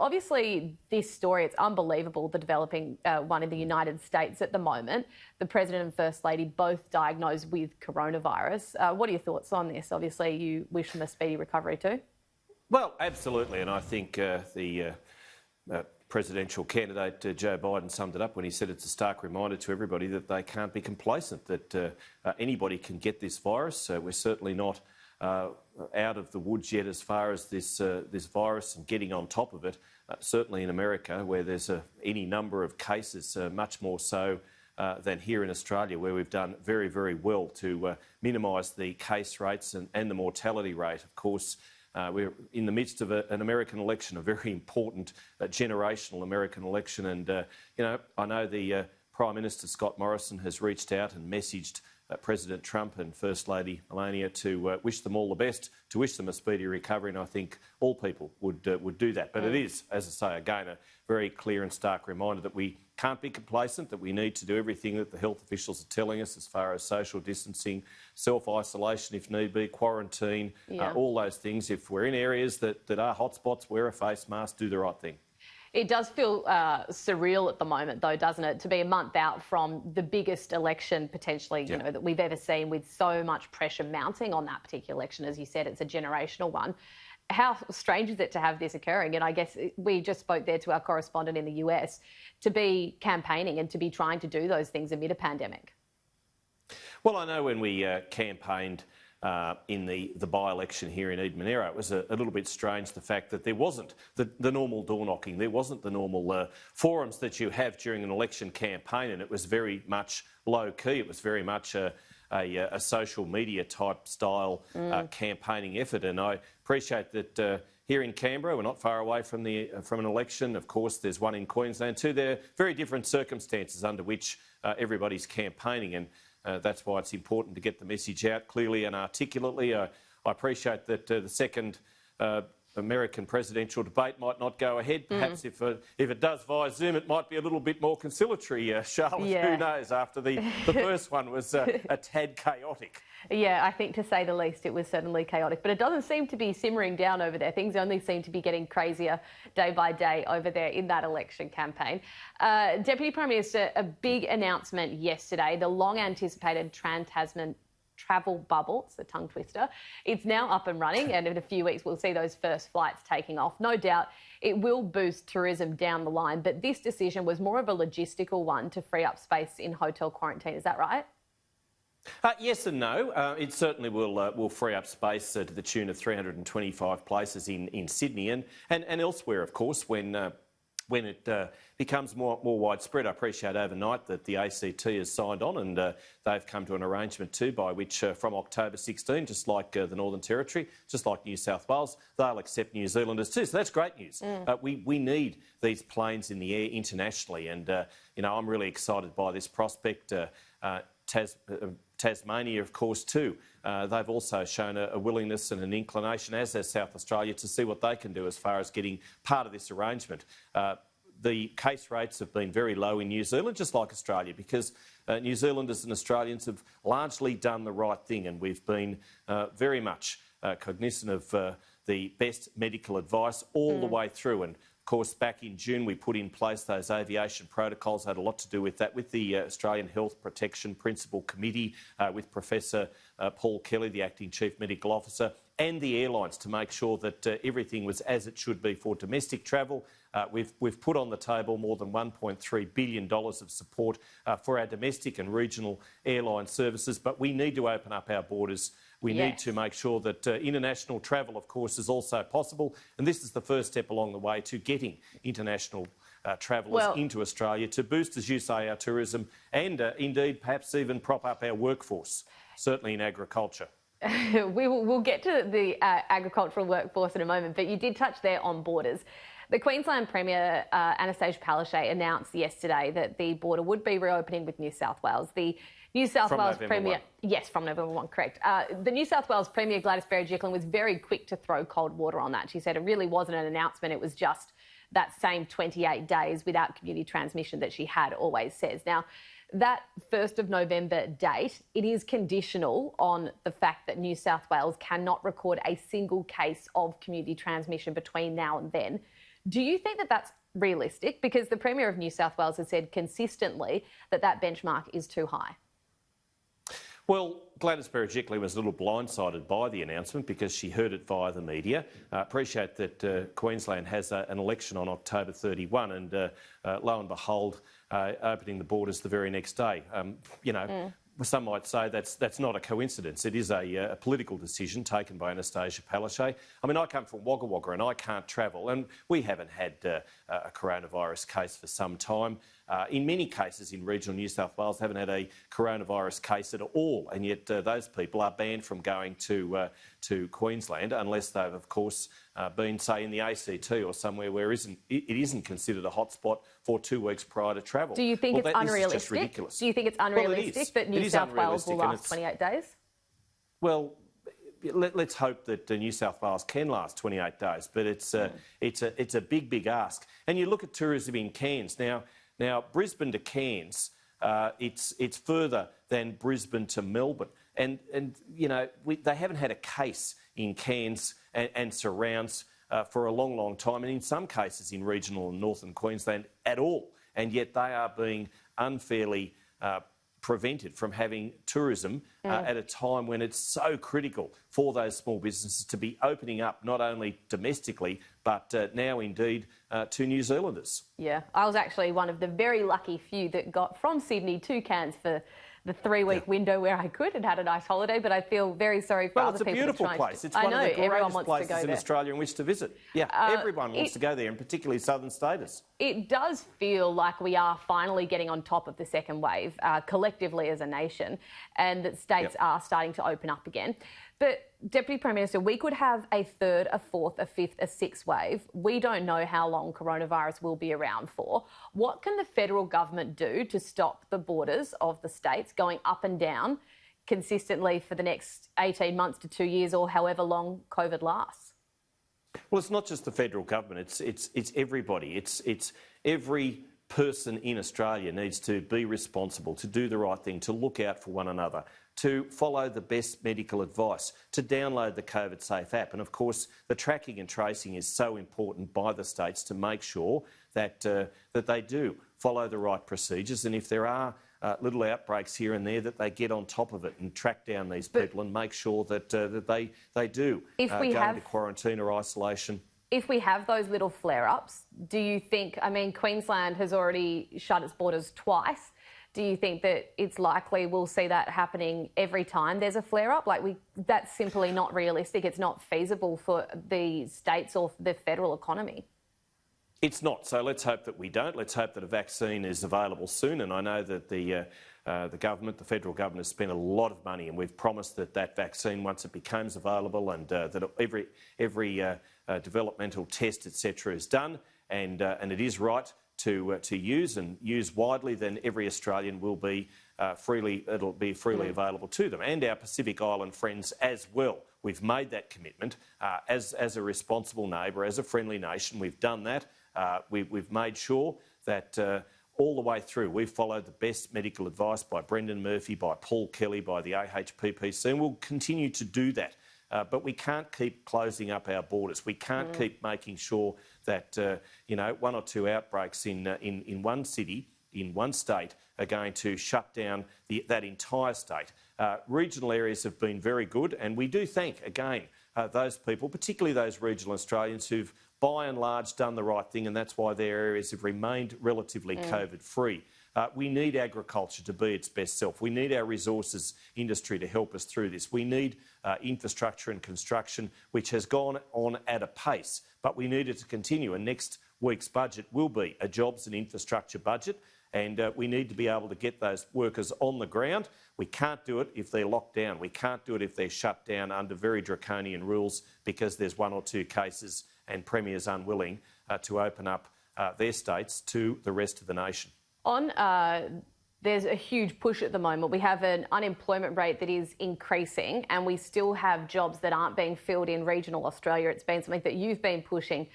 obviously, this story, it's unbelievable, the developing one in the United States at the moment. The President and First Lady both diagnosed with coronavirus. What are your thoughts on this? Obviously, you wish them a speedy recovery too. Well, absolutely, and I think the presidential candidate Joe Biden summed it up when he said it's a stark reminder to everybody that they can't be complacent, that anybody can get this virus. We're certainly not out of the woods yet as far as this virus and getting on top of it. Certainly in America, where there's any number of cases, much more so than here in Australia, where we've done very, very well to minimise the case rates and the mortality rate. Of course, we're in the midst of an American election, a very important generational American election, and I know the Prime Minister Scott Morrison has reached out and messaged President Trump and First Lady Melania to wish them all the best, to wish them a speedy recovery, and I think all people would do that. But it is, as I say again, a very clear and stark reminder that we can't be complacent, that we need to do everything that the health officials are telling us as far as social distancing, self-isolation if need be, quarantine, all those things. If we're in areas that are hotspots, wear a face mask, do the right thing. It does feel surreal at the moment, though, doesn't it, to be a month out from the biggest election potentially, you know, that we've ever seen, with so much pressure mounting on that particular election. As you said, it's a generational one. How strange is it to have this occurring? And I guess we just spoke there to our correspondent in the US, to be campaigning and to be trying to do those things amid a pandemic. Well, I know when we campaigned in the by-election here in Eden-Monaro, it was a little bit strange, the fact that there wasn't the normal door-knocking, there wasn't the normal forums that you have during an election campaign, and it was very much low-key. It was very much a social media type style campaigning effort, and I appreciate that here in Canberra we're not far away from an election. Of course, there's one in Queensland too. They're very different circumstances under which everybody's campaigning, and that's why it's important to get the message out clearly and articulately. I appreciate that the second American presidential debate might not go ahead. Perhaps if it does via Zoom, it might be a little bit more conciliatory, Charlotte. Who knows? After the first one was a tad chaotic. Yeah, I think to say the least, it was certainly chaotic. But it doesn't seem to be simmering down over there. Things only seem to be getting crazier day by day over there in that election campaign. Deputy Prime Minister, a big announcement yesterday, the long-anticipated Trans-Tasman travel bubble. It's a tongue twister. It's now up and running, and in a few weeks we'll see those first flights taking off. No doubt it will boost tourism down the line, but this decision was more of a logistical one to free up space in hotel quarantine. Is that right? Yes and no. It certainly will free up space to the tune of 325 places in Sydney and elsewhere, of course, when it becomes more widespread. I appreciate overnight that the ACT has signed on, and they've come to an arrangement too by which from October 16, just like the Northern Territory, just like New South Wales, they'll accept New Zealanders too. So that's great news. We need these planes in the air internationally, and I'm really excited by this prospect. Tasmania, of course, too. They've also shown a willingness and an inclination, as has South Australia, to see what they can do as far as getting part of this arrangement. The case rates have been very low in New Zealand, just like Australia, because New Zealanders and Australians have largely done the right thing, and we've been very much cognizant of the best medical advice all the way through. And of course, back in June, we put in place those aviation protocols. Had a lot to do with that, with the Australian Health Protection Principal Committee, with Professor Paul Kelly, the Acting Chief Medical Officer, and the airlines, to make sure that everything was as it should be for domestic travel. We've put on the table more than $1.3 billion of support for our domestic and regional airline services, but we need to open up our borders. We need to make sure that international travel, of course, is also possible, and this is the first step along the way to getting international travellers into Australia to boost, as you say, our tourism and indeed perhaps even prop up our workforce, certainly in agriculture. We'll get to the agricultural workforce in a moment, but you did touch there on borders. The Queensland Premier Annastacia Palaszczuk announced yesterday that the border would be reopening with New South Wales. The New South Wales Premier... Yes, from November 1, correct. The New South Wales Premier Gladys Berejiklian was very quick to throw cold water on that. She said it really wasn't an announcement, it was just that same 28 days without community transmission that she had always says. Now, that 1st of November date, it is conditional on the fact that New South Wales cannot record a single case of community transmission between now and then. Do you think that that's realistic? Because the Premier of New South Wales has said consistently that that benchmark is too high. Well, Gladys Berejiklian was a little blindsided by the announcement because she heard it via the media. Appreciate that Queensland has an election on October 31 and lo and behold, opening the borders the very next day. Some might say that's not a coincidence. It is a political decision taken by Annastacia Palaszczuk. I mean, I come from Wagga Wagga and I can't travel, and we haven't had a coronavirus case for some time. In many cases in regional New South Wales, haven't had a coronavirus case at all, and yet those people are banned from going to Queensland unless they've, of course, been, say, in the ACT or somewhere where it isn't considered a hotspot for 2 weeks prior to travel. Do you think it's unrealistic? This is just ridiculous. Do you think it's unrealistic that New South Wales will last 28 days? Well, let's hope that New South Wales can last 28 days, but it's a big ask. And you look at tourism in Cairns now, Brisbane to Cairns, it's further than Brisbane to Melbourne, and they haven't had a case in Cairns and surrounds for a long time, and in some cases in regional and northern Queensland at all, and yet they are being unfairly prevented from having tourism at a time when it's so critical for those small businesses to be opening up not only domestically but now indeed to New Zealanders. Yeah, I was actually one of the very lucky few that got from Sydney to Cairns for the 3-week window where I could and had a nice holiday, but I feel very sorry for other people. Well, it's a beautiful place. It's one of the greatest places in Australia in which to visit. Yeah, everyone wants to go there, and particularly southern staters. It does feel like we are finally getting on top of the second wave collectively as a nation, and that states are starting to open up again. But, Deputy Prime Minister, we could have a third, a fourth, a fifth, a sixth wave. We don't know how long coronavirus will be around for. What can the federal government do to stop the borders of the states going up and down consistently for the next 18 months to 2 years or however long COVID lasts? Well, it's not just the federal government. It's everybody. It's every person in Australia needs to be responsible, to do the right thing, to look out for one another, to follow the best medical advice, to download the COVID Safe app. And of course, the tracking and tracing is so important by the states to make sure that they do follow the right procedures. And if there are little outbreaks here and there, that they get on top of it and track down these people and make sure that they do go into quarantine or isolation. If we have those little flare-ups, do you think, I mean, Queensland has already shut its borders twice. Do you think that it's likely we'll see that happening every time there's a flare-up? That's simply not realistic. It's not feasible for the states or the federal economy. It's not. So let's hope that we don't. Let's hope that a vaccine is available soon. And I know that the government, the federal government, has spent a lot of money, and we've promised that vaccine, once it becomes available, and that every developmental test, etc., is done, and it is right to use and use widely, then every Australian will be freely available to them, and our Pacific Island friends as well. We've made that commitment as a responsible neighbour, as a friendly nation. We've done that. We've made sure that all the way through we've followed the best medical advice by Brendan Murphy, by Paul Kelly, by the AHPPC, and we'll continue to do that. But we can't keep closing up our borders. We can't keep making sure that one or two outbreaks in one city, in one state, are going to shut down that entire state. Regional areas have been very good, and we do thank, again, those people, particularly those regional Australians who've, by and large, done the right thing, and that's why their areas have remained relatively COVID-free. We need agriculture to be its best self. We need our resources industry to help us through this. We need infrastructure and construction, which has gone on at a pace, but we need it to continue. And next week's budget will be a jobs and infrastructure budget, and we need to be able to get those workers on the ground. We can't do it if they're locked down. We can't do it if they're shut down under very draconian rules because there's one or two cases and premiers unwilling to open up their states to the rest of the nation. There's a huge push at the moment. We have an unemployment rate that is increasing, and we still have jobs that aren't being filled in regional Australia. It's been something that you've been pushing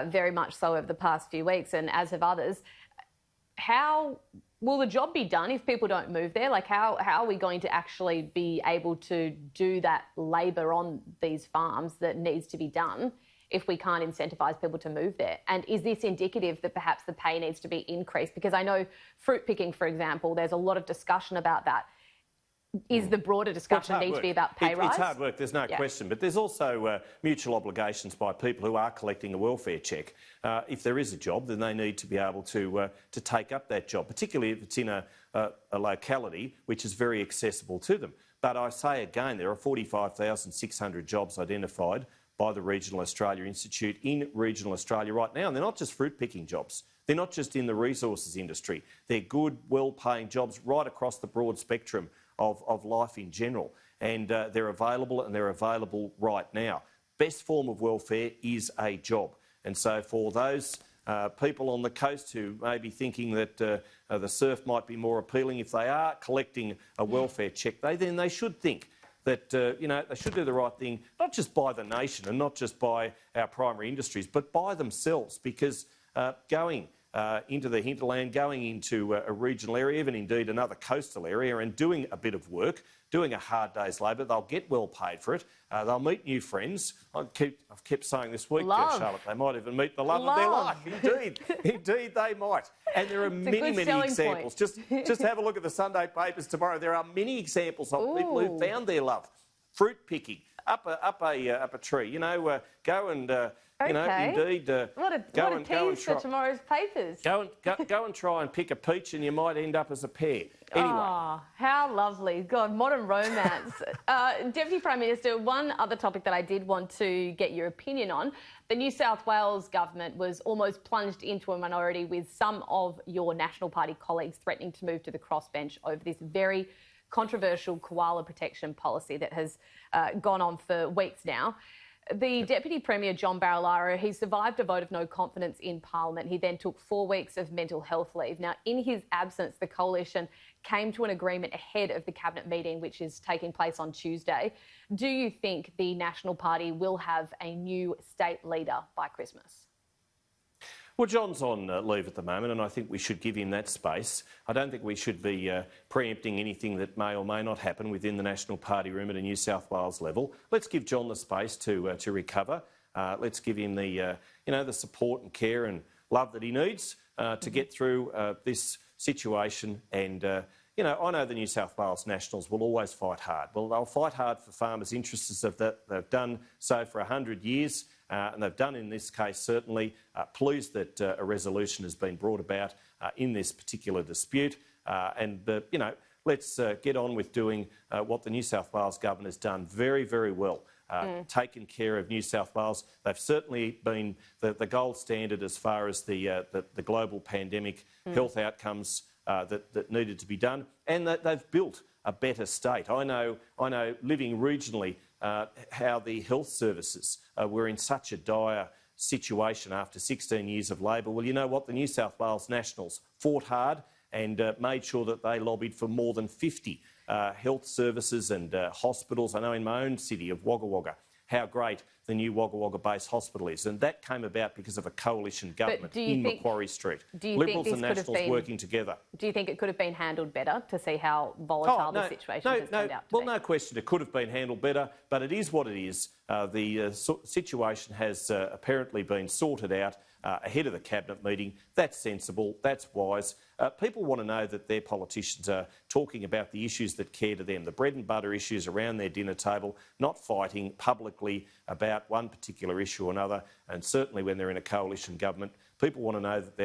very much so over the past few weeks, and as have others. How will the job be done if people don't move there? How are we going to actually be able to do that labour on these farms that needs to be done if we can't incentivise people to move there? And is this indicative that perhaps the pay needs to be increased? Because I know fruit picking, for example, there's a lot of discussion about that. Is the broader discussion need to be about pay rise? It's hard work, there's no question, but there's also mutual obligations by people who are collecting a welfare check. If there is a job, then they need to be able to take up that job, particularly if it's in a locality which is very accessible to them. But I say again, there are 45,600 jobs identified by the Regional Australia Institute in regional Australia right now, and they're not just fruit picking jobs. They're not just in the resources industry. They're good, well-paying jobs right across the broad spectrum of life in general, and they're available right now. Best form of welfare is a job, and so for those people on the coast who may be thinking that the surf might be more appealing, if they are collecting a welfare check, then they should think that they should do the right thing, not just by the nation and not just by our primary industries, but by themselves, because going into the hinterland, going into a regional area, even indeed another coastal area, and doing a bit of work, doing a hard day's labour, they'll get well paid for it. They'll meet new friends. I've kept saying this week, Charlotte, they might even meet the love of their life. Indeed, they might. And there are many examples. Just have a look at the Sunday papers tomorrow. There are many examples of people who found their love. Fruit picking, up a tree. Go and indeed. What a tease for tomorrow's papers. Go and try and pick a peach, and you might end up as a pear. Anyway. Oh, how lovely. God, modern romance. Deputy Prime Minister, one other topic that I did want to get your opinion on. The New South Wales government was almost plunged into a minority, with some of your National Party colleagues threatening to move to the crossbench over this very controversial koala protection policy that has gone on for weeks now. The Deputy Premier, John Barilaro, he survived a vote of no confidence in Parliament. He then took 4 weeks of mental health leave. Now, in his absence, the Coalition came to an agreement ahead of the Cabinet meeting, which is taking place on Tuesday. Do you think the National Party will have a new state leader by Christmas? Well, John's on leave at the moment, and I think we should give him that space. I don't think we should be preempting anything that may or may not happen within the National Party room at a New South Wales level. Let's give John the space to recover. Let's give him the the support and care and love that he needs to get through this situation. And I know the New South Wales Nationals will always fight hard. Well, they'll fight hard for farmers' interests as they've done so for 100 years. And they've done in this case, certainly. Pleased that a resolution has been brought about in this particular dispute. Let's get on with doing what the New South Wales government has done very, very well. Taken care of New South Wales. They've certainly been the gold standard as far as the global pandemic health outcomes that needed to be done, and that they've built a better state. I know living regionally, how the health services were in such a dire situation after 16 years of Labor. Well, you know what? The New South Wales Nationals fought hard and made sure that they lobbied for more than 50 health services and hospitals. I know in my own city of Wagga Wagga how great the new Wagga Wagga-based hospital is, and that came about because of a coalition government in Macquarie Street. Liberals and Nationals working together. Do you think it could have been handled better, to see how volatile the situation has turned out to be? Well, no question it could have been handled better, but it is what it is. The situation has apparently been sorted out ahead of the Cabinet meeting. That's sensible, that's wise. People want to know that their politicians are talking about the issues that care to them, the bread and butter issues around their dinner table, not fighting publicly about one particular issue or another. And certainly when they're in a coalition government, people want to know that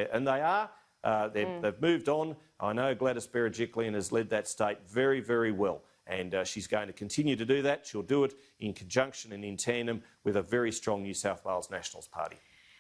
they've moved on. I know Gladys Berejiklian has led that state very, very well. And she's going to continue to do that. She'll do it in conjunction and in tandem with a very strong New South Wales Nationals Party.